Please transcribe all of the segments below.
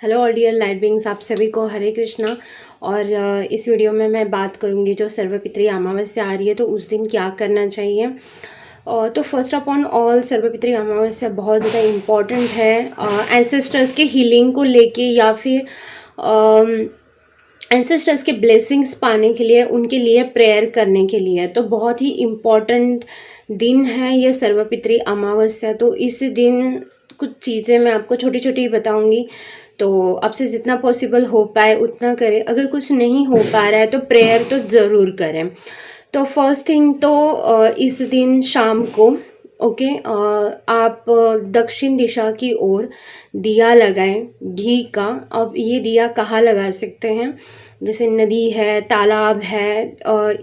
Hello all dear light beings, आप सभी को हरे कृष्णा। और इस वीडियो में मैं बात करूंगी जो सर्वपितृ अमावस्या आ रही है तो उस दिन क्या करना चाहिए। तो फर्स्ट ऑफ ऑल सर्वपितृ अमावस्या बहुत ज़्यादा इम्पॉर्टेंट है एंसेस्टर्स के हीलिंग को लेके या फिर एंसेस्टर्स के ब्लेसिंग्स पाने के लिए, उनके लिए प्रेयर करने के लिए। तो बहुत ही इम्पॉर्टेंट दिन है ये सर्वपितृ अमावस्या। तो इस दिन कुछ चीज़ें मैं आपको छोटी छोटी बताऊंगी, तो आपसे जितना पॉसिबल हो पाए उतना करें। अगर कुछ नहीं हो पा रहा है तो प्रेयर तो ज़रूर करें। तो फर्स्ट थिंग तो इस दिन शाम को आप दक्षिण दिशा की ओर दिया लगाएं घी का। अब ये दिया कहाँ लगा सकते हैं, जैसे नदी है, तालाब है,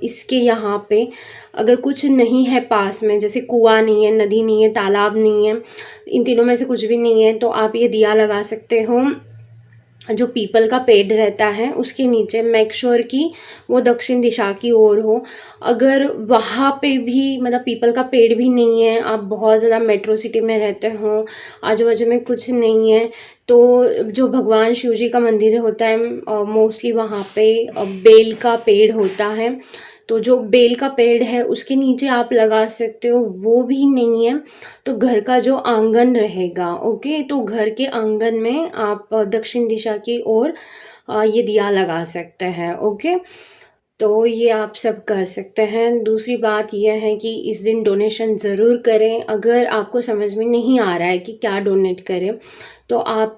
इसके यहाँ पे अगर कुछ नहीं है पास में, जैसे कुआं नहीं है, नदी नहीं है, तालाब नहीं है, इन तीनों में से कुछ भी नहीं है, तो आप ये दिया लगा सकते हो जो पीपल का पेड़ रहता है उसके नीचे। मेक श्योर कि वो दक्षिण दिशा की ओर हो। अगर वहाँ पे भी मतलब पीपल का पेड़ भी नहीं है, आप बहुत ज़्यादा मेट्रो सिटी में रहते हो, आजू बाजू में कुछ नहीं है, तो जो भगवान शिव जी का मंदिर होता है मोस्टली वहाँ पे बेल का पेड़ होता है, तो जो बेल का पेड़ है उसके नीचे आप लगा सकते हो। वो भी नहीं है तो घर का जो आंगन रहेगा, तो घर के आंगन में आप दक्षिण दिशा की ओर ये दिया लगा सकते हैं। तो ये आप सब कर सकते हैं। दूसरी बात यह है कि इस दिन डोनेशन ज़रूर करें। अगर आपको समझ में नहीं आ रहा है कि क्या डोनेट करें तो आप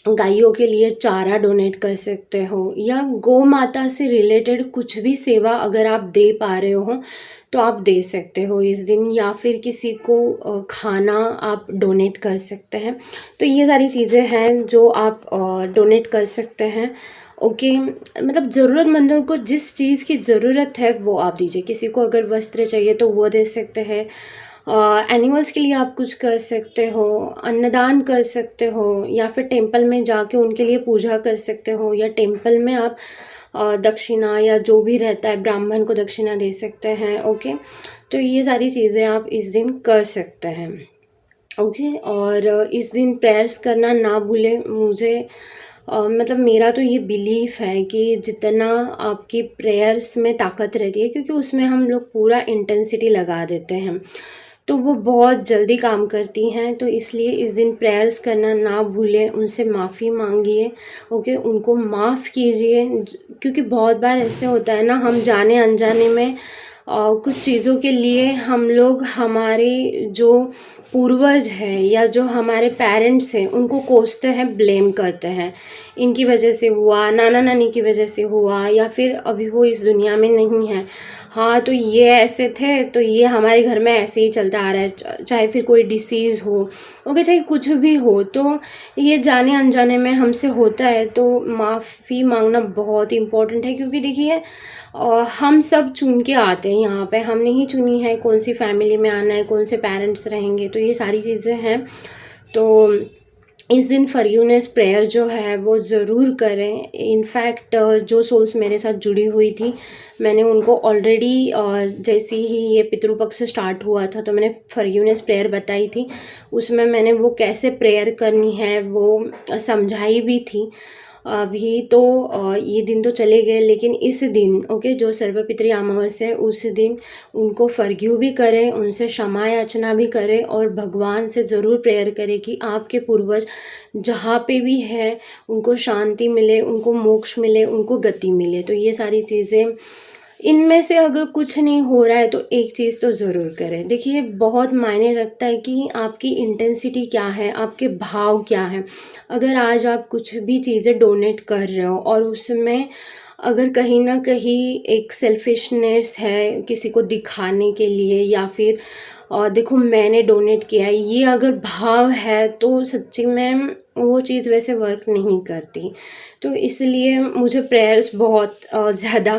गायों के लिए चारा डोनेट कर सकते हो, या गौ माता से रिलेटेड कुछ भी सेवा अगर आप दे पा रहे हो तो आप दे सकते हो इस दिन, या फिर किसी को खाना आप डोनेट कर सकते हैं। तो ये सारी चीज़ें हैं जो आप डोनेट कर सकते हैं। मतलब ज़रूरतमंदों को जिस चीज़ की ज़रूरत है वो आप दीजिए। किसी को अगर वस्त्र चाहिए तो वो दे सकते हैं, एनिमल्स के लिए आप कुछ कर सकते हो, अन्नदान कर सकते हो, या फिर टेंपल में जाके उनके लिए पूजा कर सकते हो, या टेंपल में आप दक्षिणा या जो भी रहता है ब्राह्मण को दक्षिणा दे सकते हैं। तो ये सारी चीज़ें आप इस दिन कर सकते हैं। और इस दिन प्रेयर्स करना ना भूलें। मुझे मतलब मेरा तो ये बिलीफ है कि जितना आपकी प्रेयर्स में ताकत रहती है, क्योंकि उसमें हम लोग पूरा इंटेंसिटी लगा देते हैं, तो वो बहुत जल्दी काम करती हैं। तो इसलिए इस दिन प्रेयर्स करना ना भूलें, उनसे माफ़ी मांगिए। उनको माफ़ कीजिए, क्योंकि बहुत बार ऐसे होता है ना, हम जाने अनजाने में कुछ चीज़ों के लिए हम लोग हमारे जो पूर्वज हैं या जो हमारे पेरेंट्स हैं उनको कोसते हैं, ब्लेम करते हैं, इनकी वजह से हुआ, नाना नानी की वजह से हुआ, या फिर अभी वो इस दुनिया में नहीं है, हाँ तो ये ऐसे थे तो ये हमारे घर में ऐसे ही चलता आ रहा है। चाहे फिर कोई डिसीज़ हो, चाहे कुछ भी हो, तो ये जाने अनजाने में हमसे होता है। तो माफ़ी मांगना बहुत इम्पोर्टेंट है, क्योंकि देखिए हम सब चुन के आते हैं यहाँ पे, हमने ही चुनी है कौन सी फैमिली में आना है, कौन से पेरेंट्स रहेंगे, तो ये सारी चीज़ें हैं। तो इस दिन फॉरगिवनेस प्रेयर जो है वो ज़रूर करें। इनफैक्ट जो सोल्स मेरे साथ जुड़ी हुई थी, मैंने उनको ऑलरेडी जैसे ही ये पितृपक्ष स्टार्ट हुआ था तो मैंने फॉरगिवनेस प्रेयर बताई थी। उसमें मैंने वो कैसे प्रेयर करनी है वो समझाई भी थी। अभी तो ये दिन तो चले गए, लेकिन इस दिन जो सर्वपितृ अमावस्या है उस दिन उनको फॉरगिव भी करें, उनसे क्षमा याचना भी करें, और भगवान से ज़रूर प्रेयर करें कि आपके पूर्वज जहाँ पे भी है उनको शांति मिले, उनको मोक्ष मिले, उनको गति मिले। तो ये सारी चीज़ें, इनमें से अगर कुछ नहीं हो रहा है तो एक चीज़ तो ज़रूर करें। देखिए बहुत मायने रखता है कि आपकी इंटेंसिटी क्या है, आपके भाव क्या हैं। अगर आज आप कुछ भी चीज़ें डोनेट कर रहे हो और उसमें अगर कहीं ना कहीं एक सेल्फिशनेस है किसी को दिखाने के लिए, या फिर देखो मैंने डोनेट किया है, ये अगर भाव है तो सच्ची में वो चीज़ वैसे वर्क नहीं करती। तो इसलिए मुझे प्रेयर्स बहुत ज़्यादा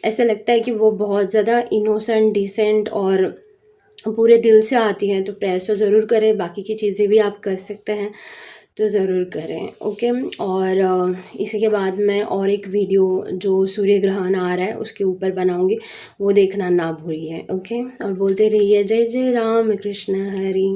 ऐसा लगता है कि वो बहुत ज़्यादा इनोसेंट, डिसेंट और पूरे दिल से आती हैं। तो प्रेयर्स तो ज़रूर करें, बाकी की चीज़ें भी आप कर सकते हैं, तो ज़रूर करें। और इसी के बाद मैं और एक वीडियो जो सूर्य ग्रहण आ रहा है उसके ऊपर बनाऊंगी, वो देखना ना भूलिए। और बोलते रहिए जय जय राम कृष्ण हरि।